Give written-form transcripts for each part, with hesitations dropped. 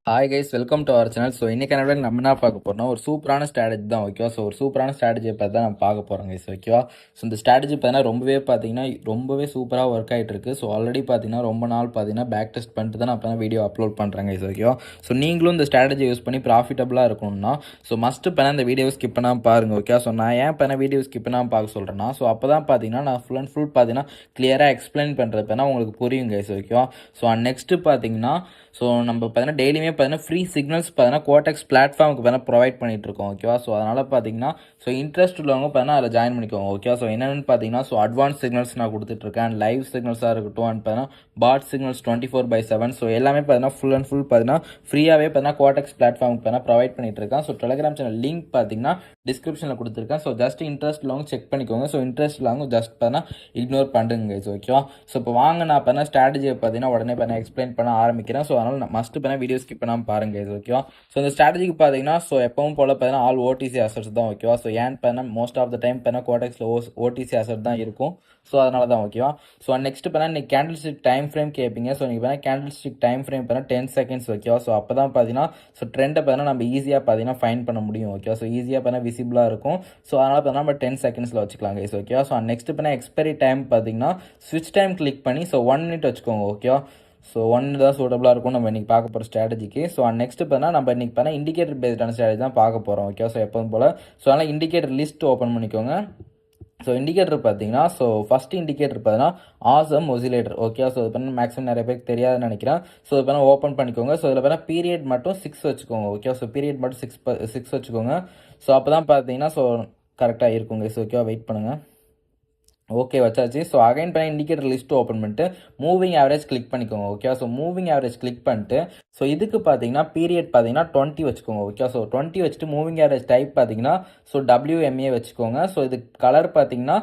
Hi guys, welcome to our channel. So இன்றைக்கான video நம்ம என்ன பார்க்க போகிறோம்னா ஒரு சூப்பரான ஸ்ட்ராட்டஜி தான், ஓகேவா. ஸோ ஒரு சூப்பரான ஸ்ட்ராட்டஜியை பார்த்து தான் நம்ம பார்க்க போகிறோம் கைஸ், ஓகேவா. ஸோ இந்த ஸ்ட்ராட்டஜி பார்த்தீங்கன்னா ரொம்பவே சூப்பராக ஒர்க் ஆகிட்டு இருக்கு. ஸோ ஆல்ரெடி பார்த்தீங்கன்னா ரொம்ப நாள் பார்த்தீங்கன்னா பேக் டெஸ்ட் பண்ணிட்டு தான் நான் இப்போ வீடியோ அப்லோட் பண்ணுறேன் கைஸ், ஓகேவா. ஸோ நீங்களும் இந்த ஸ்ட்ராட்டஜி யூஸ் பண்ணி ப்ராஃபிட்டபுளாக இருக்கணும்னா மஸ்ட்டு இப்போ இந்த வீடியோ ஸ்கிப் பண்ணாமல் பாருங்கள், ஓகே. ஸோ நான் ஏன் இப்போ வீடியோ ஸ்கிப் பண்ணாமல் பார்க்க சொல்கிறேன்னா, ஸோ அப்போ தான் பார்த்தீங்கன்னா நான் ஃபுல் அண்ட் ஃபுல் பார்த்தீங்கன்னா கிளியராக எக்ஸ்பிளைன் பண்ணுறதுனா உங்களுக்கு புரியும் கைஸ், ஓகேவா. ஸோ நெக்ஸ்ட்டு பார்த்தீங்கன்னா நம்ம பார்த்தீங்கன்னா டெய்லியுமே பார்த்தீங்கன்னா ஃப்ரீ சிக்னல்ஸ் பார்த்தீங்கன்னா Quotex பிளாட்ஃபார்முக்கு பார்த்தீங்கன்னா ப்ரொவைட் பண்ணிட்டு இருக்கோம், ஓகேவா. ஸோ அதனால் பார்த்தீங்கன்னா இன்ட்ரெஸ்ட் உள்ளவங்க பார்த்தீங்கன்னா அதில் ஜாயின் பண்ணிக்கோங்க, ஓகேவா. ஸோ என்னென்னு பார்த்தீங்கன்னா அட்வான்ஸ் சிக்னல்ஸ் நான் கொடுத்துட்ருக்கேன், அண்ட் லைவ் சிக்னல்ஸாக இருக்கட்டும், அண்ட் பார்த்தீங்கன்னா பாட் சிக்னல்ஸ் 24/7. ஸோ எல்லாமே பார்த்தீங்கன்னா ஃபுல் அண்ட் ஃபுல் பார்த்தீங்கன்னா ஃப்ரீயாகவே பார்த்தீங்கன்னா Quotex பிளாட்ஃபார்முக்கு பார்த்தீங்கன்னா ப்ரொவைட் பண்ணிட்டு இருக்கேன். ஸோ டெலிகிராம் சேனல் லிங்க் பார்த்தீங்கன்னா டிஸ்கிரிப்ஷனில் கொடுத்துருக்கேன். ஸோ ஜஸ்ட் இன்ட்ரெஸ்ட் உள்ளவங்க செக் பண்ணிக்கோங்க. ஸோ இன்ட்ரெஸ்ட் உள்ளவங்க ஜஸ்ட் பார்த்தீங்கன்னா இக்னோர் பண்ணுங்க, ஓகேவா. ஸோ இப்போ வாங்க நான் பார்த்தீங்கன்னா ஸ்ட்ராட்டஜியை பார்த்தீங்கன்னா உடனே பார்த்தீங்கன்னா எக்ஸ்பிளைன் பண்ண ஆரம்பிக்கிறேன். ஸோ அதனால் நான் மஸ்ட்டு பார்த்தீங்கன்னா வீடியோ ஸ்கிப் பண்ணாமல் பாருங்க, ஓகேவா. ஸோ இந்த ஸ்ட்ராட்டஜிக்கு பார்த்தீங்கன்னா எப்பவும் போல் பார்த்தீங்கன்னா ஆல் ஓடிசி அசட்ஸ் தான், ஓகேவா. ஸோ ஏன் பார்த்தீங்கன்னா மோஸ்ட் ஆஃப் த டைம் பார்த்தீங்கன்னா Quotexல ஓடிசி அசட் தான் இருக்கும். ஸோ அதனால தான், ஓகேவா. ஸோ நெக்ஸ்ட் பார்த்தீங்கன்னா நீங்கள் கேண்டில் ஸ்டிக் டைம் ஃப்ரேம் கேட்பீங்க. ஸோ நீங்கள் பார்த்தீங்கன்னா கேண்டில் ஸ்டிக் டைம் ஃப்ரேம் பார்த்தீங்கன்னா 10 செகண்ட்ஸ், ஓகேவா. ஸோ அப்போ தான் பார்த்தீங்கன்னா ட்ரெண்டை பார்த்தீங்கன்னா நம்ம ஈஸியாக பார்த்தீங்கன்னா ஃபைன் பண்ண முடியும், ஓகேவா. ஸோ ஈஸியாக பார்த்தீங்கன்னா விசிபிளாக இருக்கும். ஸோ அதனால் பார்த்தீங்கன்னா நம்ம 10 செகண்ட்ஸில் வச்சுக்கலாம் கைஸ், ஓகேவா. ஸோ நெக்ஸ்ட் பார்த்தீங்கன்னா எக்ஸ்பைரி டைம் பார்த்தீங்கன்னா ஸ்விட்ச் டைம் கிளிக் பண்ணி 1 மினிட் வச்சுக்கோங்க, ஓகேவா. ஸோ 1 தான் சூட்டபுளாக இருக்கும் நம்ம இன்றைக்கி பார்க்க போகிற ஸ்ட்ராட்டஜிக்கு. ஸோ நெக்ஸ்ட் பார்த்தீங்கன்னா நம்ம இன்றைக்கி பார்த்தீங்கன்னா இண்டிகேட்டர் பேஸ்டான ஸ்ட்ராட்டஜி தான் பார்க்க போகிறோம், ஓகேவா. ஸோ எப்போதும் போல் அதனால் இண்டிகேட்டர் லிஸ்ட் ஓப்பன் பண்ணிக்கோங்க. ஸோ இண்டிகேட்டர் பார்த்தீங்கன்னா ஃபஸ்ட் இண்டிகேட்டர் பார்த்தீங்கன்னா ஆசம் ஒசிலேட்டர், ஓகே. ஸோ இது பண்ணி மேக்ஸிமம் நிறைய பேருக்கு தெரியாதுன்னு நினைக்கிறேன். ஸோ இது பண்ண ஓப்பன் பண்ணிக்கோங்க. ஸோ இதில் பார்த்தீங்கன்னா பீரியட் மட்டும் 6 வச்சுக்கோங்க, ஓகே. ஸோ பீரியட் மட்டும் 6 வச்சுக்கோங்க. ஸோ அப்போ தான் பார்த்தீங்கன்னா கரெக்டாக இருக்குங்க. ஸோ ஓகேவா, வெயிட் பண்ணுங்கள். ஓகே வச்சாச்சு. ஸோ அகைன் பண்ணி இண்டிகேட்டர் லிஸ்ட் ஓப்பன் பண்ணிட்டு மூவிங் ஆவரேஜ் கிளிக் பண்ணிக்கோங்க, okay. So moving average click பண்ணிட்டு இதுக்கு பார்த்தீங்கன்னா பீரியட் பார்த்தீங்கன்னா 20 வச்சுக்கோங்க, ஓகே. ஸோ 20 வச்சுட்டு மூவிங் ஆவரேஜ் டைப் பார்த்தீங்கன்னா WMA வச்சுக்கோங்க. ஸோ இது கலர் பார்த்தீங்கன்னா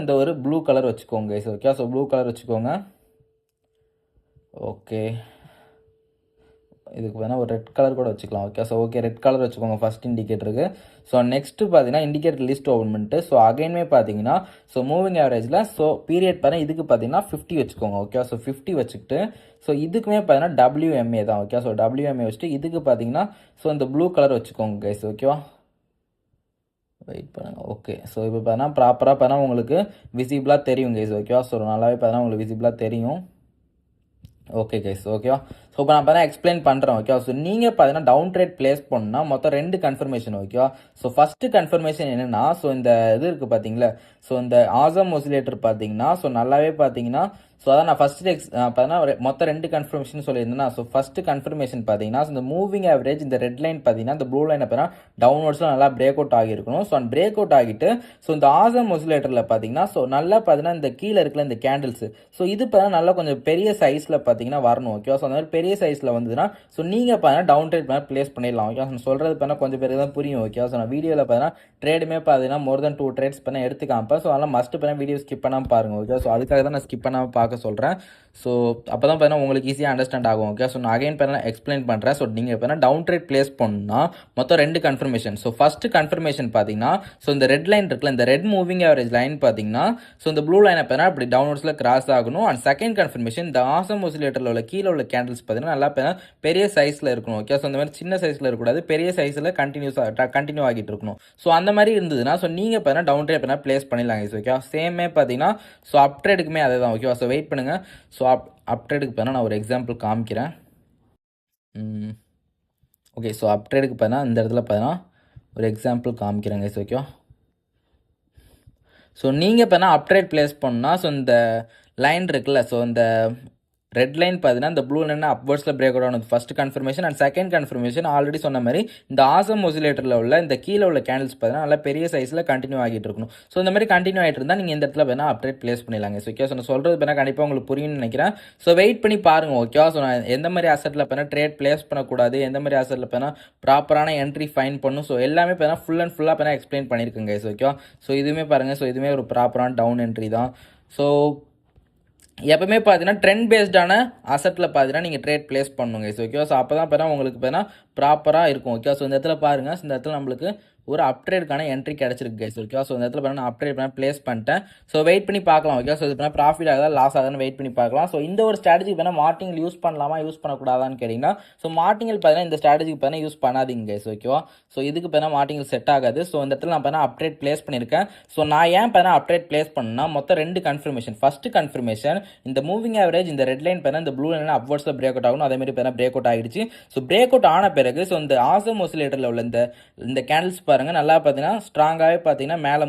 இந்த ஒரு ப்ளூ கலர் வச்சுக்கோங்க, ஓகே. ஸோ ப்ளூ கலர் வச்சுக்கோங்க, ஓகே. இதுக்கு வேணால் ஒரு ரெட் கலர் கூட வச்சுக்கலாம், okay. So okay, red colour வச்சுக்கோங்க ஃபஸ்ட் இண்டிகேட்டருக்கு. ஸோ நெக்ஸ்ட்டு பார்த்தீங்கன்னா இண்டிகேட்டர் லிஸ்ட் ஓப்பன் பண்ணிட்டு அகைன்மே பார்த்தீங்கன்னா மூவிங் ஆவரேஜில் பீரியட் பார்த்தீங்கன்னா இதுக்கு பார்த்தீங்கன்னா 50 வச்சுக்கோங்க, ஓகே. ஸோ 50 வச்சுக்கிட்டு இதுக்குமே பார்த்தீங்கன்னா WMA தான், ஓகே. ஸோ WMA வச்சுட்டு இதுக்கு பார்த்தீங்கன்னா இந்த ப்ளூ கலர் வச்சுக்கோங்க கைஸ், ஓகேவா. வெயிட் பண்ணுங்கள், ஓகே. ஸோ இப்போ பார்த்தீங்கன்னா ப்ராப்பராக பார்த்தீங்கன்னா உங்களுக்கு விசிபிளாக தெரியும் கைஸ், ஓகேவா. ஸோ நல்லாவே பார்த்தீங்கன்னா உங்களுக்கு விசிபிளாக தெரியும், ஓகே கைஸ், ஓகேவா. ஸோ இப்போ நான் பார்த்தா எக்ஸ்பிளைன் பண்ணுறேன், ஓகேவா. ஸோ நீங்கள் பார்த்தீங்கன்னா டவுன் ட்ரேட் பிளேஸ் பண்ணால் மொத்தம் 2 கன்ஃபர்மேஷன், ஓகேவா. ஸோ ஃபஸ்ட்டு கன்ஃபர்மேஷன் என்னென்னா இந்த இது இருக்குது பார்த்தீங்களா. இந்த ஆசம் ஒசிலேட்டர் பார்த்தீங்கன்னா நல்லாவே பார்த்தீங்கன்னா அதான் நான் ஃபஸ்ட்டு பார்த்தீங்கன்னா மொத்தம் 2 கன்ஃபர்மேஷன் சொல்லியிருந்தேன்னா. ஃபஸ்ட்டு கன்ஃபர்மேஷன் பார்த்தீங்கன்னா இந்த மூவிங் ஆவரேஜ் இந்த ரெட் லைன் பார்த்தீங்கன்னா இந்த ப்ளூ லைன் பார்த்தீங்கன்னா டவுன்வர்ட்ஸில் நல்லா பிரேக் அவுட் ஆகியிருக்கணும். அந்த பிரேக் அவுட் ஆகிட்டு இந்த ஆசம் ஒசிலேட்டரில் பார்த்தீங்கன்னா நல்லா பார்த்தீங்கன்னா இந்த கீழே இருக்கிற இந்த கேண்டில்ஸ் இது பார்த்தீங்கன்னா நல்லா கொஞ்சம் பெரிய சைஸில் பார்த்தீங்கன்னா வரணும், ஓகேவா. அந்த மாதிரி பெரிய சைஸில் வந்ததுன்னா நீங்கள் பார்த்தீங்கன்னா டவுன் ட்ரேட் பண்ணால் பிளேஸ் பண்ணிடலாம், ஓகே. சொல்கிறது பார்த்தீங்கன்னா கொஞ்சம் பேருக்கு தான் புரியும், ஓகேவா. நான் வீடியோவில் பார்த்தீங்கன்னா ட்ரேடுமே பார்த்தீங்கன்னா மோர் தென் 2 ட்ரேட்ஸ் பண்ண எடுத்து காமிப்பேன். அதனால் மஸ்ட் பண்ணால் வீடியோ ஸ்கிப் பண்ணாமல் பாருங்கள், ஓகே. அதுக்காக தான் நான் ஸ்கிப் பண்ணாமல் பார்க்க சொல்கிறேன். அப்போ தான் பார்த்தீங்கன்னா உங்களுக்கு ஈஸியாக அண்டர்ஸ்டாண்ட் ஆகும், ஓகே. நான் அகைன் பார்த்தீங்கன்னா எக்ஸ்பிளைன் பண்ணுறேன். நீங்கள் பார்த்தீங்கன்னா டவுன் ட்ரேட் பிளேஸ் பண்ணால் மொத்தம் 2 கன்ஃபர்மேஷன். ஃபஸ்ட்டு கன்ஃபர்மேஷன் பார்த்தீங்கன்னா இந்த ரெட் லைன் இருக்குல்ல, இந்த ரெட் மூவிங் ஆவரேஜ் லைன் பார்த்தீங்கன்னா இந்த ப்ளூ லைனை பார்த்தீங்கன்னா இப்படி டவுன்வர்ட்ஸில் கிராஸ் ஆகணும். அண்ட் செகண்ட் கன்ஃபர்மேஷன் இந்த ஆசம் ஒசிலேட்டரில் உள்ள கீழே உள்ள கேண்டில்ஸ் பார்த்தீங்கன்னா நல்லா பெரிய சைஸில் இருக்கணும், ஓகே. இந்த மாதிரி சின்ன சைஸில் இருக்கக்கூடாது, பெரிய சைஸில் கண்டினியூ ஆகிட்டு இருக்கணும். அந்த மாதிரி இருந்ததுன்னா நீங்கள் பார்த்தீங்கன்னா டவுன் ட்ரேட் பண்ணால் பிளேஸ் பண்ணிடலாம், ஓகே. சேமே பார்த்தீங்கன்னா அப் ட்ரேடுக்குமே அதே தான், ஓகேவா. வெயிட் பண்ணுங்கள். அப் ட்ரேடுக்கு பார்த்தா நான் ஒரு எக்ஸாம்பிள் காமிக்கிறேன், ஓகே. அப் ட்ரேடுக்கு பார்த்தா இந்த இடத்துல பார்த்தீங்கன்னா ஒரு எக்ஸாம்பிள் காமிக்கிறேங்க, ஓகேவா. நீங்கள் பார்த்தா அப் ட்ரேட் பிளேஸ் பண்ணால் இந்த லைன் இருக்குல்ல, இந்த ரெட் லைன் பார்த்தீங்கன்னா இந்த ப்ளூ லைன் அப்வர்ட்ஸில் பிரேக் அவுட் ஆனது first confirmation. And second confirmation already சொன்ன மாதிரி இந்த ஆசம் ஒசிலேட்டரில் உள்ள இந்த கீழே உள்ள கேண்டில்ஸ் பார்த்தீங்கன்னா நல்லா பெரிய சைஸில் கண்டினியூ ஆகிட்டு இருக்கணும். இந்த மாதிரி கண்டினியூ ஆகிட்டு இருந்தால் நீங்கள் இந்த இடத்துல வேணா அப்டேட் பிளேஸ் பண்ணிடலாங்க, ஓகே. நான் சொல்கிறது வேணா கண்டிப்பாக உங்களுக்கு புரியும்னு நினைக்கிறேன். வெயிட் பண்ணி பாருங்கள், ஓகேவா. நான் எந்த மாதிரி அசட்டில் பார்த்தா ட்ரேட் பிளேஸ் பண்ணக்கூடாது, எந்த மாதிரி அசட்டில் பார்த்தா ப்ராப்பரான என்ட்ரி ஃபைன் பண்ணும், எல்லாமே பார்த்தா ஃபுல் அண்ட் ஃபுல்லாக பார்த்தா எக்ஸ்பிளைன் பண்ணியிருக்குங்க, ஓகேவா. இதுவுமே பாருங்கள். இதுவுமே ஒரு ப்ராப்பரான டவுன் என்ட்ரி தான். எப்பவுமே பார்த்தீங்கன்னா ட்ரெண்ட் பேஸ்டான அசட்டில் பார்த்தீங்கன்னா நீங்கள் ட்ரேட் பிளேஸ் பண்ணுங்க, ஓகே. அப்போ தான் பார்த்தா உங்களுக்கு பார்த்தீங்கன்னா ப்ராப்பராக இருக்கும், ஓகே. இந்த இடத்துல பாருங்கள், இந்த இடத்துல நம்மளுக்கு ஒரு அப்ட்ரேடுக்கான என்ட்ரி கிடச்சிருக்கு கைஸ். ஓகேவா. ஸோ இந்த இடத்துல பார்த்தீங்கன்னா அப்ட்ரேட் பண்ண ப்ளேஸ் பண்ணிட்டேன். ஸோ வெயிட் பண்ணி பார்க்கலாம். ஓகே. ஸோ இது பண்ணால் ப்ராஃபிட் ஆகுதா லாஸ் ஆகுதான்னு வெயிட் பண்ணி பார்க்கலாம். ஸோ இந்த ஒரு ஸ்ட்ராட்டஜி பார்த்தீங்கன்னா மார்டிங்கல் யூஸ் பண்ணலாமா யூஸ் பண்ணக்கூடாதான்னு கேட்டிங்கன்னா, ஸோ மார்டிங்கல் பார்த்தீங்கன்னா இந்த ஸ்ட்ராட்டஜிக்கு பார்த்தீங்கன்னா யூஸ் பண்ணாதீங்க கைஸ். ஓகேவா. ஸோ இதுக்கு பார்த்தீங்கன்னா மார்டிங்கல் செட் ஆகாது. ஸோ இந்த இடத்துல நான் பார்த்தீங்கன்னா அப்டேட் ப்ளேஸ் பண்ணியிருக்கேன். ஸோ நான் ஏன் பார்த்தீங்கன்னா அப்டேட் ப்ளேஸ் பண்ணா மொத்தம் 2 கன்ஃபர்மேஷன். ஃபர்ஸ்ட் கன்ஃபர்மேஷன் இந்த மூவிங் ஆவரேஜ் இந்த ரெட் லைன் பார்த்தீங்கன்னா இந்த ப்ளூ லைன் அப்வர்ட்ஸில் பிரேக் அவுட் ஆகணும். அதே மாதிரி பார்த்தீங்கன்னா பிரேக் அவுட் ஆகிடுச்சு. ஸோ பிரேக் அவுட் ஆன பிறகு ஸோ இந்த ஆசம் ஒசிலேட்டரில் உள்ள இந்த கேண்டில்ஸ் பாருங்கள் நல்லா பார்த்தீங்கன்னா ஸ்ட்ராங்காகவே பார்த்தீங்கன்னா மேலே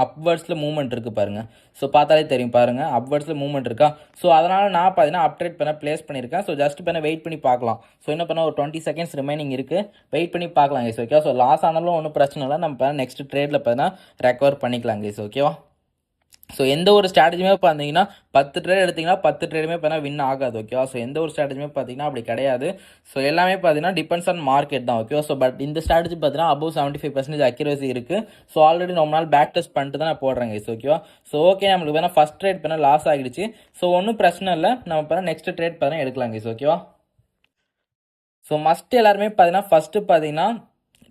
அப்வர்ட்ஸில் மூவ்மெண்ட் இருக்குது பாருங்கள். ஸோ பார்த்தாலே தெரியும் பாருங்கள் அப்வர்ட்ஸில் மூவ்மெண்ட் இருக்கா. ஸோ அதனால் நான் பார்த்தீங்கன்னா அப்டேட் பண்ண ப்ளேஸ் பண்ணியிருக்கேன். ஸோ ஜஸ்ட் பண்ண வெயிட் பண்ணி பார்க்கலாம். ஸோ என்ன பண்ண ஒரு 20 செகண்ட்ஸ் ரிமைனிங் இருக்குது. வெயிட் பண்ணி பார்க்கலாம் கைஸ். ஓகே. ஸோ லாஸ் ஆனாலும் ஒன்றும் பிரச்சனை இல்லை. நம்ம நெக்ஸ்ட் ட்ரேடில் பார்த்தீங்கன்னா ரெக்கவர் பண்ணிக்கலாம் கைஸ். ஓகேவா. ஸோ எந்த ஒரு ஸ்ட்ராட்டஜியுமே பார்த்தீங்கன்னா 10 ட்ரேட் எடுத்திங்கன்னா 10 ட்ரேடுமே பார்த்தீங்கன்னா வின் ஆகாது. ஓகேவா. ஸோ எந்த ஒரு ஸ்ட்ராட்டஜியுமே பார்த்தீங்கன்னா அப்படி கிடையாது. ஸோ எல்லாமே பார்த்தீங்கன்னா டிபெண்ட்ஸ் ஆன் மார்க்கெட் தான். ஓகேவா. ஸோ பட் இந்த ஸ்ட்ராட்டஜி பார்த்தீங்கன்னா அபவ் 75% அக்யூரசி இருக்குது. ஸோ ஆல்ரெடி ரொம்ப நாள் பேக் டெஸ்ட் பண்ணிட்டு தான் நான் போடுறேன் கைஸ். ஓகேவா. ஸோ ஓகே நம்மளுக்கு வேணால் ஃபஸ்ட் ட்ரேட் பண்ணால் லாஸ் ஆகிடுச்சு. ஸோ ஒன்றும் பிரச்சனை இல்லை. நம்ம பார்த்தா நெக்ஸ்ட் ட்ரேட் பார்த்தீங்கன்னா எடுக்கலாம் கைஸ். ஓகேவா. ஸோ மஸ்ட் எல்லாருமே பார்த்தீங்கன்னா ஃபஸ்ட்டு பார்த்தீங்கன்னா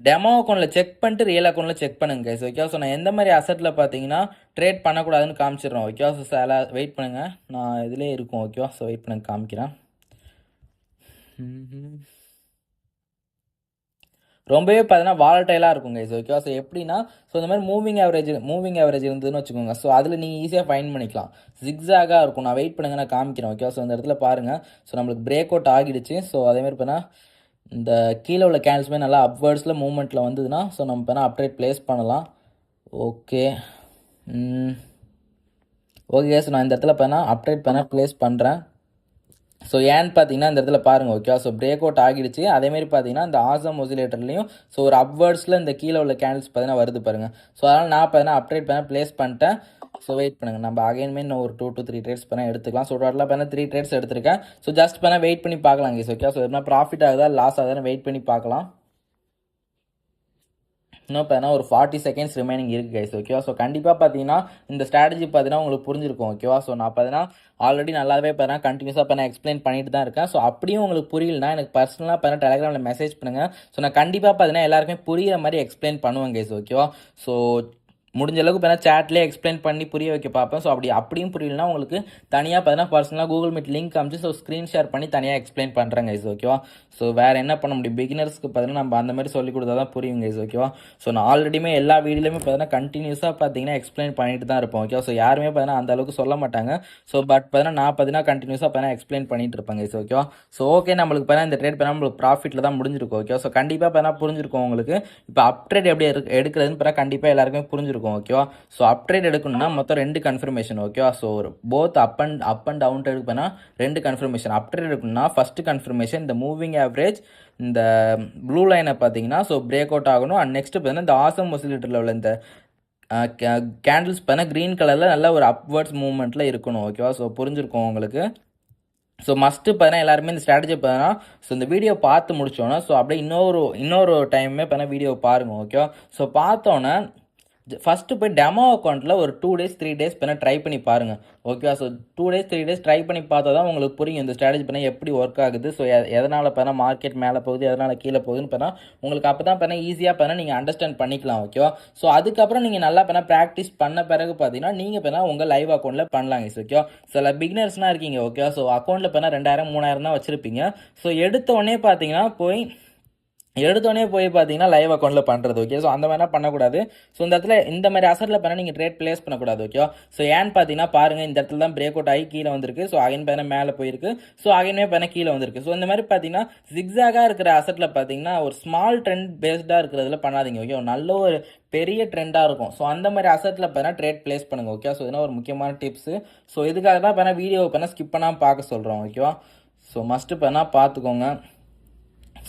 டெமோ அக்கௌண்ட்டில் செக் பண்ணிட்டு ரியல் அக்கௌண்ட்டில் செக் பண்ணுங்க கைஸ். ஓகே. ஸோ நான் எந்த மாதிரி அசட்டில் பார்த்தீங்கன்னா ட்ரேட் பண்ணக்கூடாதுன்னு காமிச்சிடுறோம். ஓகேவா. ஸோ வெயிட் பண்ணுங்கள். நான் இதிலே இருக்கும். ஓகேவா. ஸோ வெயிட் பண்ணுங்க காமிக்கிறேன். ரொம்பவே பார்த்தீங்கன்னா வாலட்டைலாக இருக்கும் கைஸ். ஓகேவா. ஸோ எப்படின்னா ஸோ இந்த மாதிரி மூவிங் ஆவரேஜ் இருந்ததுன்னு வச்சுக்கோங்க. ஸோ அதில் நீங்கள் ஈஸியாக ஃபைன் பண்ணிக்கலாம். ஜிக்ஸாகாக இருக்கும். நான் வெயிட் பண்ணுங்க நான் காமிக்கிறேன். ஓகேவா. ஸோ இந்த இடத்துல பாருங்கள். ஸோ நம்மளுக்கு பிரேக் அவுட் ஆகிடுச்சு. ஸோ அதேமாதிரி பார்த்தீங்கன்னா இந்த கீழே உள்ள கேண்டில்ஸுமே நல்லா அப்வர்ட்ஸில் மூவ்மெண்ட்டில் வந்ததுன்னா ஸோ நம்ம பார்த்தா அப்டேட் ப்ளேஸ் பண்ணலாம். ஓகே. ஓகே. ஸோ நான் இந்த இடத்துல பார்த்தா அப்டேட் பண்ண ப்ளேஸ் பண்ணுறேன். ஸோ ஏன்னு பார்த்தீங்கன்னா இந்த இடத்துல பாருங்கள். ஓகேவா. ஸோ பிரேக் அவுட் ஆகிடுச்சு. அதேமாரி பார்த்தீங்கன்னா இந்த ஆசம் ஒசிலேட்டர்லையும் ஸோ ஒரு அப்வர்ட்ஸில் இந்த கீழே உள்ள கேண்டில்ஸ் பார்த்தீங்கன்னா வருது பாருங்கள். ஸோ அதனால் நான் பார்த்தீங்கன்னா அப்டேட் பண்ண ப்ளேஸ் பண்ணிட்டேன். ஸோ வெயிட் பண்ணுங்கள். நம்ம அகைன்மே இன்னும் ஒரு 2 to 3 ட்ரேட்ஸ் பண்ணால் எடுத்துக்கலாம். ஸோ டோட்டலாக பண்ணால் 3 ட்ரேட்ஸ் எடுத்துருக்கேன். ஸோ ஜஸ்ட் பண்ணால் வெயிட் பண்ணி பார்க்கலாம் கைஸ். ஓகே. ஸோ என்ன ப்ராஃபிட் ஆகுதா லாஸ் ஆகுதான்னு வெயிட் பண்ணி பார்க்கலாம். இன்னும் பார்த்தீங்கன்னா ஒரு 40 செகண்ட்ஸ் ரிமைனிங் இருக்குது கைஸ். ஓகேவா. ஸோ கண்டிப்பாக பார்த்தீங்கன்னா இந்த ஸ்ட்ராட்டஜி பார்த்தீங்கன்னா உங்களுக்கு புரிஞ்சிருக்கும். ஓகேவா. ஸோ நான் பார்த்தீங்கன்னா ஆல்ரெடி நல்லாவே பார்த்தீங்கன்னா கண்டினியூஸாக பார்த்தா எக்ஸ்பிளைன் பண்ணிட்டு தான் இருக்கேன். ஸோ அப்படியும் உங்களுக்கு புரியலனா எனக்கு பர்சனலாக பார்த்தீங்கன்னா டெலிகிராமில் மெசேஜ் பண்ணுங்கள். ஸோ நான் கண்டிப்பாக பார்த்தீங்கன்னா எல்லாருக்குமே புரியிற மாதிரி எக்ஸ்பிளைன் பண்ணுவேன் கைஸ். ஓகேவா. ஸோ முடிஞ்ச அளவுக்கு பார்த்தா சேட்லேயே எக்ஸ்பிளைன் பண்ணி புரிய வைக்க பார்ப்பேன். ஸோ அப்படியும் புரியலனா உங்களுக்கு தனியாக பார்த்தீங்கன்னா பர்சனலாக கூகுள் மீட் லிங்க் காமிச்சு ஸோ ஸ்க்ரீன் ஷேர் பண்ணி தனியாக எக்ஸ்பிளைன் பண்ணுறேன் கைஸ். ஓகேவா. ஸோ வேறு என்ன பண்ண முடியும். பிகினர்ஸ்க்கு பார்த்தீங்கன்னா நம்ம அந்த மாதிரி சொல்லி கொடுத்தா தான் புரியும் கைஸ். ஓகேவா. ஸோ நான் ஆல்ரெடியுமே எல்லா வீடியோலையுமே பார்த்தீங்கன்னா கண்டினியூஸாக பார்த்தீங்கன்னா எக்ஸ்பிளைன் பண்ணிட்டு தான் இருப்போம். ஓகேவா. ஸோ யாருமே பார்த்தீங்கன்னா அந்த அளவுக்கு சொல்ல மாட்டாங்க. ஸோ பட் பார்த்தீங்கன்னா நான் பார்த்தீங்கன்னா கண்டினியூஸாக பார்த்தீங்கன்னா எக்ஸ்பிளைன் பண்ணிட்டு இருப்பேன் கைஸ். ஓகேவா. ஸோ ஓகே நம்மளுக்கு பார்த்தீங்கன்னா இந்த ட்ரேட் பார்த்தீங்கன்னா நம்மளுக்கு ப்ராஃபிட்டில் தான் முடிஞ்சிருக்கும். ஓகேவா. ஸோ கண்டிப்பாக பார்த்தீங்கன்னா புரிஞ்சிருக்கும் உங்களுக்கு. இப்போ அப்ட்ரேட் எப்படி எடுக்கிறதுன்னு பார்த்தா கண்டிப்பாக எல்லாருக்குமே புரிஞ்சிருக்கும். ஓகேவா. ஸோ அப்ட்ரேட் எடுக்கணும்னா மொத்தம் 2 கன்ஃபர்மேஷன். ஓகேவா. So both up and down trade பண்ணால் 2 கன்ஃபர்மேஷன். அப்ட்ரேட் எடுக்கணும்னா ஃபஸ்ட்டு கன்ஃபர்மேஷன் இந்த மூவிங் ஆவரேஜ் இந்த ப்ளூ லைனை பார்த்தீங்கன்னா ஸோ பிரேக் அவுட் ஆகணும். அண்ட் நெக்ஸ்ட் பார்த்தீங்கன்னா இந்த ஆசம் ஒசிலேட்டரில் உள்ள இந்த கேண்டில்ஸ் பார்த்தீங்கன்னா க்ரீன் கலரில் நல்ல ஒரு அப்வர்ட்ஸ் மூவ்மெண்ட்டில் இருக்கணும். ஓகேவா. ஸோ புரிஞ்சிருக்கும் உங்களுக்கு. ஸோ மஸ்ட்டு பார்த்தீங்கன்னா எல்லாருமே இந்த ஸ்ட்ராட்டஜி பார்த்தீங்கன்னா ஸோ இந்த வீடியோ பார்த்து முடிச்சோன்னா ஸோ அப்படியே இன்னொரு டைமே பார்த்தீங்கன்னா வீடியோ பாருங்கள். ஓகேவா. ஸோ பார்த்தோன்னே ஃபஸ்ட்டு போய் டெமோ அக்கௌண்ட்டில் ஒரு 2 days 3 days பண்ணால் ட்ரை பண்ணி பாருங்கள். ஓகேவா. ஸோ 2 days 3 days ட்ரை பண்ணி பார்த்தா தான் உங்களுக்கு புரியும் இந்த ஸ்ட்ராட்டஜி பண்ணால் எப்படி ஒர்க் ஆகுது. ஸோ எதனால் பார்த்தா மார்க்கெட் மேலே போகுது எதனால் கீழே போகுதுன்னு பார்த்தா உங்களுக்கு அப்போ தான் பார்த்தா ஈஸியாக பார்த்தா நீங்கள் அண்டர்ஸ்டாண்ட் பண்ணிக்கலாம். ஓகேவா. ஸோ அதுக்கப்புறம் நீங்கள் நல்லா பண்ண ப்ராக்டிஸ் பண்ண பிறகு பார்த்தீங்கன்னா நீங்கள் பார்த்தா உங்கள் லைவ் அக்கௌண்ட்டில் பண்ணலாங்க. ஓகேவா. சில பிகினர்ஸ்னால் இருக்கீங்க. ஓகேவா. ஸோ அக்கௌண்ட்டில் பார்த்தா 2000 3000 தான் வச்சுருப்பீங்க. ஸோ எடுத்தோடனே பார்த்தீங்கன்னா போய் பார்த்தீங்கன்னா லைவ் அக்கௌண்ட்டில் பண்ணுறது. ஓகே. ஸோ அந்த மாதிரிலாம் பண்ணக்கூடாது. ஸோ இந்த இடத்துல இந்த மாதிரி அசட்டில் பண்ணால் நீங்கள் ட்ரேட் ப்ளேஸ் பண்ணக்கூடாது. ஓகேவா. ஸோ ஏன்னு பார்த்தீங்கன்னா பாருங்கள் இந்த இடத்துல தான் பிரேக் அவுட் ஆகி கீழே வந்திருக்கு. ஸோ அகைன் பார்த்தீங்கன்னா மேலே போயிருக்கு. ஸோ அகைனே பார்த்தீங்கன்னா கீழே வந்திருக்கு. ஸோ இந்த மாதிரி பார்த்தீங்கன்னா ஜிக்ஸாகாக இருக்கிற அசட்டில் பார்த்தீங்கன்னா ஒரு ஸ்மால் ட்ரெண்ட் பேஸ்டாக இருக்கிறதுல பண்ணாதீங்க. ஓகே. நல்ல ஒரு பெரிய ட்ரெண்டாக இருக்கும். ஸோ அந்த மாதிரி அசட்டில் பார்த்தீங்கன்னா ட்ரேட் ப்ளேஸ் பண்ணுங்கள். ஓகே. ஸோ இதெல்லாம் ஒரு முக்கியமான டிப்ஸு. ஸோ இதுக்காக தான் பார்த்தீங்கன்னா வீடியோவை பார்த்தீங்கன்னா ஸ்கிப் பண்ணாமல் பார்க்க சொல்கிறோம். ஓகேவா. ஸோ மஸ்ட்டு பார்த்தீங்கன்னா பார்த்துக்கோங்க.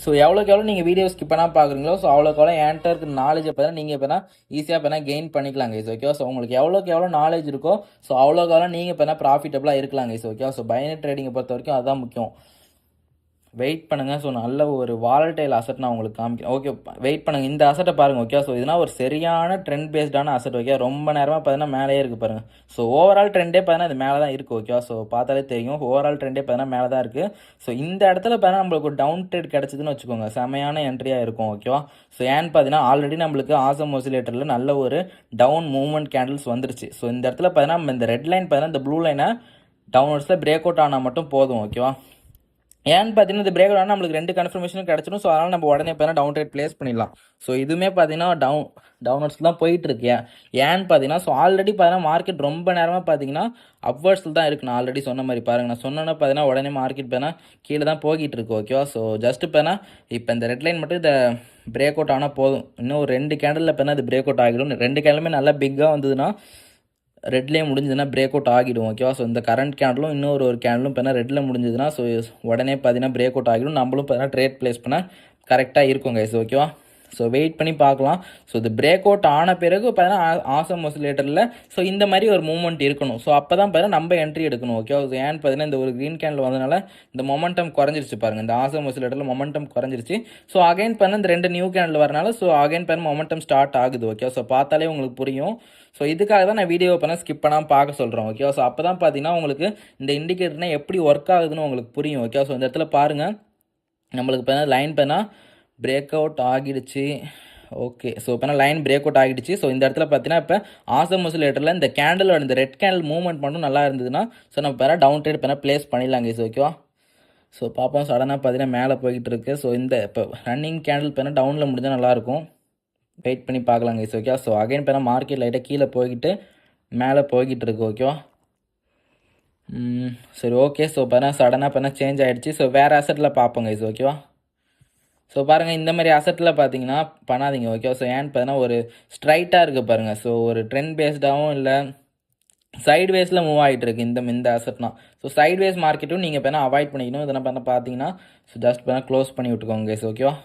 ஸோ எவ்வளோக்கு எவ்வளோ நீங்கள் வீடியோ ஸ்கிப் பண்ணால் பார்க்குறீங்களோ ஸோ அவ்வளோக்கு எவ்வளோ என்கிட்ட இருக்கிற நாலேஜை பார்த்தா நீங்கள் இப்போ ஈஸியாக இப்போ கெயின் பண்ணிக்கலாம் கைஸ். ஓகே. ஸோ உங்களுக்கு எவ்வளோக்கு எவ்வளோ நாலேஜ் இருக்கோ ஸோ அவ்வளோக்கு எவ்வளோ நீங்கள் இப்போ ப்ராஃபிட்டபுளாக இருக்கலாம் கைஸ். ஓகே. ஸோ பைனரி ட்ரேடிங்கை பொறுத்த வரைக்கும் அதுதான் முக்கியம். வெயிட் பண்ணுங்கள். ஸோ நல்ல ஒரு வாலடைல் அசட் நான் உங்களுக்கு காமிக்கிறேன். ஓகே, வெயிட் பண்ணுங்கள். இந்த அசட்டை பாருங்கள். ஓகே, ஸோ இதுனா ஒரு சரியான ட்ரெண்ட் பேஸ்டான அசட். ஓகே, ரொம்ப நேரமாக பார்த்தீங்கன்னா மேலேயே இருக்குது பாருங்கள். ஸோ ஓவரால் ட்ரெண்டே பார்த்தீங்கன்னா இது மேலே தான் இருக்குது. ஓகேவா, ஸோ பார்த்தாலே தெரியும் ஓவரால் ட்ரெண்டே பார்த்தீங்கன்னா மேலே தான் இருக்குது. ஸோ இந்த இடத்துல பார்த்தீங்கன்னா நம்மளுக்கு ஒரு டவுன் ட்ரேட் கிடச்சிதுன்னு வச்சுக்கோங்க, செமையான என்ட்ரியாக இருக்கும். ஓகேவா, ஸோ ஏன்னு பார்த்தீங்கன்னா ஆல்ரெடி நம்மளுக்கு ஆசம் ஆசிலேட்டரில் நல்ல ஒரு டவுன் மூவ்மெண்ட் கேண்டில்ஸ் வந்துருச்சு. ஸோ இந்த இடத்துல பார்த்தீங்கன்னா நம்ம இந்த ரெட் லைன் பார்த்தீங்கன்னா இந்த ப்ளூ லைனை டவுன்வர்ட்ஸில் பிரேக் அவுட் ஆனால் மட்டும் போதும். ஓகேவா, ஏன்னு பார்த்தீங்கன்னா இந்த பிரேக் ஆனால் நம்மளுக்கு 2 கன்ஃபர்மேஷனும் கிடச்சிடும். ஸோ அதனால் நம்ம உடனே பார்த்தீங்கன்னா டவுன் ட்ரேட் ப்ளேஸ் பண்ணிடலாம். ஸோ இதுவுமே பார்த்தீங்கன்னா டவுன்வர்ட்ஸ் தான் போயிட்டு இருக்கு. ஏன்னு பார்த்தீங்கன்னா ஸோ ஆல்ரெடி பார்த்தீங்கன்னா மார்க்கெட் ரொம்ப நேரமாக பார்த்தீங்கன்னா அப்வர்ட்ஸில் தான் இருக்குது. நான் ஆல்ரெடி சொன்ன மாதிரி பாருங்கள், நான் சொன்னேன்னா பார்த்தீங்கன்னா உடனே மார்க்கெட் பார்த்தீங்கன்னா கீழே தான் போய்கிட்டு இருக்கு. ஓகேவா, ஸோ ஜஸ்ட் பார்த்தீங்கன்னா இப்போ இந்த ரெட் லைன் மட்டும் இதை பிரேக் அவுட் ஆனால் போதும். இன்னும் ஒரு 2 கேண்டலில் பார்த்தீங்கன்னா இது பிரேக் அவுட் ஆகிடும். 2 கேண்டலுமே நல்லா பிக்காக வந்ததுன்னா ரெட்லேயே முடிஞ்சதுன்னா பிரேக் அவுட் ஆகிடும். ஓகேவா, ஸோ இந்த கரண்ட் கேண்டலும் இன்னொரு கேண்டலும் பார்த்தீங்கன்னா ரெட்டில் முடிஞ்சதுன்னா ஸோ உடனே பார்த்தீங்கன்னா பிரேக் அவுட் ஆகிடும். நம்மளும் பார்த்தீங்கன்னா ட்ரேட் ப்ளேஸ் பண்ண கரெக்டாக இருக்கும் கைஸ். ஓகேவா, ஸோ வெயிட் பண்ணி பார்க்கலாம். ஸோ இது பிரேக் அவுட் ஆன பிறகு பார்த்தீங்கன்னா ஆசம் ஆசிலேட்டரில் ஸோ இந்த மாதிரி ஒரு மூவ்மெண்ட் இருக்கணும். ஸோ அப்போ தான் பார்த்தீங்கன்னா நம்ம என்ட்ரி எடுக்கணும். ஓகேவா, ஸோ ஏன்னு பார்த்தீங்கன்னா இந்த ஒரு க்ரீன் கேண்டில் வந்ததுனால இந்த மொமெண்டம் குறைஞ்சிருச்சு பாருங்கள். இந்த ஆசம் ஆசிலேட்டரில் மொமெண்டம் குறைஞ்சிருச்சு. ஸோ அகைன் பார்த்தீங்கன்னா இந்த 2 நியூ கேண்டில் வரனால ஸோ அகைன் பார்த்தீங்கன்னா மொமெண்டம் ஸ்டார்ட் ஆகுது. ஓகே, ஸோ பார்த்தாலே உங்களுக்கு புரியும். ஸோ இதுக்காக தான் நான் வீடியோ பண்ண ஸ்கிப் பண்ணாமல் பார்க்க சொல்கிறேன். ஓகே, ஸோ அப்போ தான் பார்த்தீங்கன்னா உங்களுக்கு இந்த இண்டிகேட்டர்னால் எப்படி ஒர்க் ஆகுதுன்னு உங்களுக்கு புரியும். ஓகே, ஸோ இந்த இடத்துல பாருங்கள், நம்மளுக்கு பார்த்தீங்கன்னா லைன் பார்த்தீங்கன்னா பிரேக் அவுட் ஆகிடுச்சு. ஓகே, ஸோ இப்போ லைன் பிரேக் அவுட் ஆகிடுச்சு. ஸோ இந்த இடத்துல பார்த்தீங்கன்னா இப்போ ஆசம் ஆசிலேட்டரில் இந்த கேண்டலோட இந்த ரெட் கேண்டில் மூவ்மெண்ட் மட்டும் நல்லா இருந்ததுன்னா ஸோ நம்ம பார்த்தா டவுன் ட்ரேட் பண்ணால் ப்ளேஸ் பண்ணிடலாங்க. ஸோ ஓகேவா, ஸோ பார்ப்போம். சடனாக பார்த்தீங்கன்னா மேலே போய்கிட்டு இருக்கு. ஸோ இந்த இப்போ ரன்னிங் கேண்டில் பார்த்தீங்கன்னா டவுனில் முடிஞ்சால் நல்லாயிருக்கும். வெயிட் பண்ணி பார்க்கலாங்க கைஸ். ஓகே, ஸோ அகைன் பார்த்தா மார்க்கெட் லைட்டாக கீழே போய்கிட்டு மேலே போய்கிட்டு இருக்கு. ஓகேவா, சரி ஓகே. ஸோ பார்த்தா சடனாக பார்த்தா சேஞ்ச் ஆகிடுச்சு. ஸோ வேறு அசட்டில் பார்ப்போம் கைஸ். ஓகேவா, ஸோ பாருங்கள் இந்த மாதிரி அசட்டில் பார்த்தீங்கன்னா பண்ணாதீங்க. ஓகே, ஸோ ஏன்னு பார்த்தீங்கன்னா ஒரு ஸ்ட்ரைட்டாக இருக்குது பாருங்கள். ஸோ ஒரு ட்ரெண்ட் பேஸ்டாகவும் இல்லை சைட் வேஸில் மூவ் ஆகிட்டு இருக்கு இந்த அசட்னா. ஸோ சைட் வேஸ் மார்க்கெட்டும் நீங்கள் பார்த்தா அவாய்ட் பண்ணிக்கணும். இதெல்லாம் பார்த்தீங்கன்னா ஸோ ஜஸ்ட் பார்த்தா க்ளோஸ் பண்ணி விட்டுக்கோங்க கைஸ். ஓகேவா,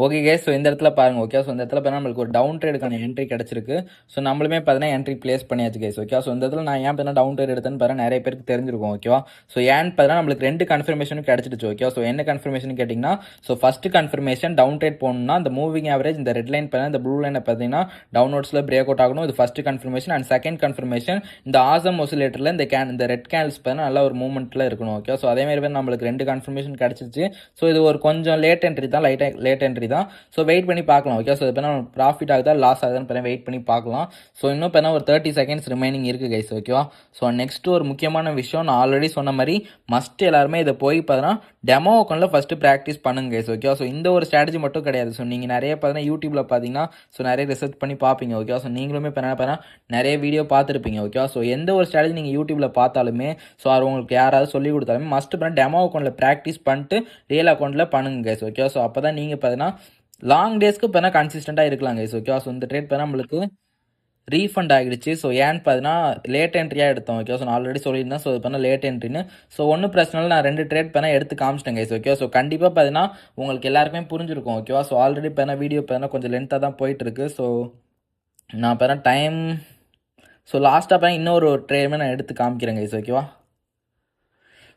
ஓகே கேஸ். ஸோ இந்த இடத்துல பாருங்கள். ஓகே, ஸோ இந்த இடத்துல பார்த்தா நம்மளுக்கு ஒரு டவுன் ட்ரேடுக்கான என்ட்ரி கிடச்சிருக்கு. ஸோ நம்மளுமே பார்த்தீங்கன்னா என்ட்ரி ப்ளேஸ் பண்ணியாச்சு கேஸ். ஓகே, ஸோ இந்த இடத்துல நான் ஏன் பார்த்தீங்கன்னா டவுன் ட்ரேட் எடுத்தேன்னு பார்த்தா நிறைய பேருக்கு தெரிஞ்சிருக்கும். ஓகேவா, ஸோ ஏன்னு பார்த்தீங்கன்னா நம்மளுக்கு 2 கன்ஃபர்மேஷனும் கிடச்சிடுச்சு. ஓகே, ஸோ என்ன கன்ஃபர்மேஷன் கேட்டிங்கன்னா so first confirmation down trade போகணும்னா இந்த மூவிங் ஆவரேஜ் இந்த ரெட் லைன் பார்த்தீங்கன்னா இந்த ப்ளூ லைனை பார்த்தீங்கன்னா டவுன்வர்ட்ஸில் பிரேக் அவுட் ஆகணும். இது first confirmation. And second confirmation இந்த ஆசம் ஆசிலேட்டரில் இந்த ரெட் கேண்டில்ஸ் பார்த்தீங்கன்னா நல்ல ஒரு மூவ்மெண்ட்டில் இருக்கணும். ஓகே, ஸோ அதேமாதிரி வந்து நம்மளுக்கு 2 கன்ஃபர்மேஷன் கிடச்சிருச்சு. ஸோ இது ஒரு கொஞ்சம் லேட் என்ட்ரி தான், லேட் என்ட்ரி தான். ஸோ வெயிட் பண்ணி பார்க்கலாம். ஓகே, ஸோ இப்போ நம்ம ப்ராஃபிட் ஆகுதா லாஸ் ஆகுதான்னு வெயிட் பண்ணி பார்க்கலாம். ஸோ இன்னும் இப்போ ஒரு 30 செகண்ட்ஸ் ரிமைனிங் இருக்குது கைஸ். ஓகேவா, ஸோ நெக்ஸ்ட் ஒரு முக்கியமான விஷயம், நான் ஆல்ரெடி சொன்ன மாதிரி மஸ்ட் எல்லாருமே இதை போய் பார்த்தீங்கன்னா டெமோ அக்கௌண்ட்டில் ஃபஸ்ட்டு ப்ராக்டிஸ் பண்ணுங்க கைஸ். ஓகேவா, ஸோ இந்த ஒரு ஸ்ட்ராட்டஜி மட்டும் கிடையாது. ஸோ நீங்கள் நிறைய பார்த்தீங்கன்னா யூடியூப்பில் பார்த்தீங்கன்னா ஸோ நிறைய ரிசர்ச் பண்ணி பார்ப்பீங்க. ஓகேவா, ஸோ நீங்களுமே பார்த்தீங்கன்னா நிறைய வீடியோ பார்த்துருப்பீங்க. ஓகேவா, ஸோ எந்த ஒரு ஸ்ட்ராட்டஜி நீங்கள் யூடியூப்பில் பார்த்தாலுமே ஸோ அது உங்களுக்கு யாராவது சொல்லி கொடுத்தாலுமே மஸ்ட் பண்ண டெமோ அக்கௌண்ட்டில் ப்ராக்டிஸ் பண்ணிட்டு ரியல் அக்கௌண்ட்டில் பண்ணுங்க கைஸ். ஓகேவா, ஸோ அப்போ தான் நீங்கள் பார்த்தீங்கன்னா லாங் டேஸ்க்கு இப்போ கன்சிஸ்டண்ட்டாக இருக்கலாம் கைஸ். ஓகேவா, ஸோ இந்த ட்ரேட் பார்த்தா நம்மளுக்கு ரீஃபண்ட் ஆகிடுச்சு. ஸோ ஏன்னு பார்த்தீங்கன்னா லேட் என்ட்ரியாக எடுத்தோம். ஓகே, ஸோ நான் ஆல்ரெடி சொல்லியிருந்தேன். ஸோ இது பண்ணால் லேட் என்ட்ரின்னு. ஸோ ஒன்றும் பிரச்சனை இல்லை, நான் 2 ட்ரேட் பண்ணால் எடுத்து காமிச்சிட்டேன் கைஸ். ஓகே, ஸோ கண்டிப்பாக பார்த்தீங்கன்னா உங்களுக்கு எல்லாருக்குமே புரிஞ்சிருக்கும். ஓகேவா, ஸோ ஆல்ரெடி பார்த்தா வீடியோ பார்த்தா கொஞ்சம் லென்த்தாக தான் போயிட்டுருக்கு. ஸோ நான் பார்த்தா டைம் ஸோ லாஸ்ட்டாக பார்த்தா இன்னொரு ட்ரேடுமே நான் எடுத்து காமிக்கிறேன் கைஸ். ஓகேவா,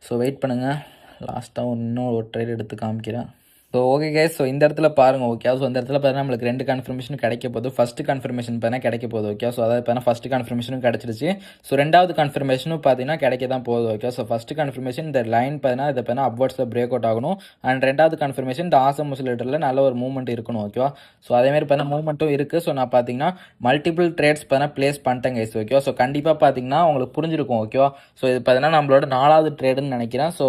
ஸோ வெயிட் பண்ணுங்கள், லாஸ்ட்டாக இன்னொரு ட்ரேட் எடுத்து காமிக்கிறேன். So okay case. ஸோ இந்த இடத்துல பாருங்கள். ஓகே, ஸோ இந்த இடத்துல பார்த்தீங்கன்னா நம்மளுக்கு 2 கன்ஃபர்மேஷன் கிடைக்க போகுது. ஃபஸ்ட்டு கன்ஃபர்மேஷன் பார்த்தீங்கன்னா கிடைக்க போகுது. ஓகே, ஸோ அதாவது பார்த்தீங்கன்னா ஃபஸ்ட்டு கன்ஃபர்மேஷனும் கிடச்சிருச்சு. ஸோ ரெண்டாவது கன்ஃபர்மேஷனும் பார்த்தீங்கன்னா கிடைக்க தான் போகுது. ஓகே, ஸோ ஃபஸ்ட்டு கன்ஃபர்மேஷன் இந்த லைன் பார்த்தீங்கன்னா இதை பார்த்தீங்கன்னா அப்வர்ட்ஸில் பிரேக் அவுட் ஆகணும். அண்ட் ரெண்டாவது கன்ஃபர்மேஷன் இந்த ஆசம் ஆசிலேட்டரில் நல்ல ஒரு மூவ்மெண்ட் இருக்கணும். ஓகேவா, ஸோ அதேமாதிரி பார்த்தீங்கன்னா மூவ்மெண்ட்டும் இருக்குது. ஸோ நான் பார்த்தீங்கன்னா மல்டிபிள் ட்ரேட்ஸ் பார்த்தீங்கன்னா ப்ளேஸ் பண்ணிட்டேன் கைஸ். ஓகேவா, ஸோ கண்டிப்பாக பார்த்தீங்கன்னா உங்களுக்கு புரிஞ்சிருக்கும். ஓகேவா, ஸோ இது பார்த்தீங்கன்னா நம்மளோட 4வது ட்ரேடுன்னு நினைக்கிறேன். ஸோ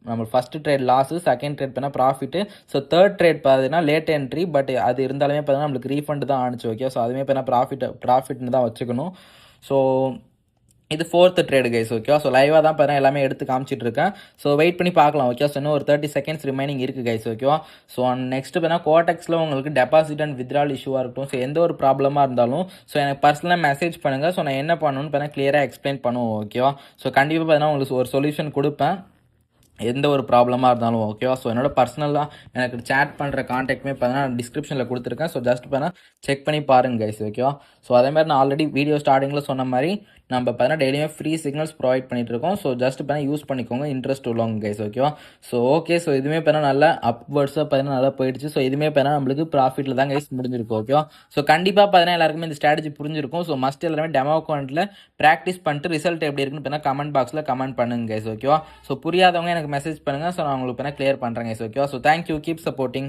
நம்ம first trade loss, second trade பண்ணால் ப்ராஃபிட்டு, ஸோ தேர்ட் ட்ரேட் பார்த்தீங்கன்னா லேட் என்ட்ரி. பட் அது இருந்தாலுமே பார்த்தீங்கன்னா நம்மளுக்கு ரீஃபண்ட் தான் ஆனிச்சு. ஓகே, ஸோ அதுவுமே பார்த்தீங்கன்னா ப்ராஃபிட்னு தான் வச்சுக்கணும். ஸோ இது 4th ட்ரேடு கைஸ். ஓகேவா, ஸோ லைவாக தான் பார்த்தீங்கன்னா எல்லாமே எடுத்து காமிச்சிட்டு இருக்கேன். ஸோ வெயிட் பண்ணி பார்க்கலாம். ஓகே, ஸோ இன்னும் ஒரு 30 செகண்ட்ஸ் ரிமைனிங் இருக்குது கைஸ். ஓகேவா, ஸோ நெக்ஸ்ட் பார்த்தீங்கன்னா கோடெக்ஸில் உங்களுக்கு டெபாசிட் அண்ட் வித்ட்ரால் இஷ்யூவாக இருக்கட்டும், ஸோ எந்த ஒரு ப்ராப்ளமாக இருந்தாலும் ஸோ எனக்கு பர்சனலாக மெசேஜ் பண்ணுங்கள். ஸோ நான் என்ன பண்ணணும்னு பார்த்தீங்கன்னா கிளியராக எக்ஸ்பிளைன் பண்ணுவோம். ஓகேவா, ஸோ கண்டிப்பாக பார்த்தீங்கன்னா உங்களுக்கு ஒரு சொல்யூஷன் கொடுப்பேன். எந்த ஒரு ப்ராப்ளமாக இருந்தாலும் ஓகேவா. ஸோ என்னோட பர்சனலாக எனக்கு சேட் பண்ணுற கான்டாக்ட்மே பார்த்தீங்கன்னா டிஸ்கிரிப்ஷனில் கொடுத்துருக்கேன். ஸோ ஜஸ்ட் பார்த்தீங்கன்னா செக் பண்ணி பாருங்க கைஸ் ஓகேவா. ஸோ அதேமாதிரி நான் ஆல்ரெடி வீடியோ ஸ்டார்டிங்கில் சொன்ன மாதிரி நம்ம பார்த்தீங்கன்னா டெய்லியுமே ஃப்ரீ சிக்னல்ஸ் ப்ரொவைட் பண்ணிட்டு இருக்கோம். ஸோ ஜஸ்ட் பார்த்தீங்கன்னா யூஸ் பண்ணிக்கோங்க இன்ட்ரெஸ்ட் உள்ளவங்க கைஸ் ஓகேவா. So okay. ஸோ இதுவுமே பார்த்தீங்கன்னா நல்லா அப்வர்ட்ஸாக பார்த்தீங்கன்னா நல்லா போயிடுச்சு. ஸோ இதுவுமே பார்த்தீங்கன்னா நம்மளுக்கு ப்ராஃபிட்டில் தான் கைஸ் முடிஞ்சிருக்கும் ஓகேவா. ஸோ கண்டிப்பாக பார்த்தீங்கன்னா எல்லாருக்குமே இந்த ஸ்ட்ராட்டஜி புரிஞ்சிருக்கும். ஸோ மஸ்ட் எல்லாருமே டெமோ அக்கௌண்ட்டில் ப்ராக்டிஸ் பண்ணிட்டு ரிசல்ட் எப்படி இருக்குன்னு பார்த்தீங்கன்னா கமெண்ட் பாக்ஸில் கமெண்ட் பண்ணுங்க கைஸ் ஓகேவா. ஸோ புரியாதவங்க எனக்கு மெசேஜ் பண்ணுங்கள். ஸோ நான் உங்களுக்கு கிளியர் பண்ணுறேன் கைஸ் ஓகேவா. So thank you, keep supporting.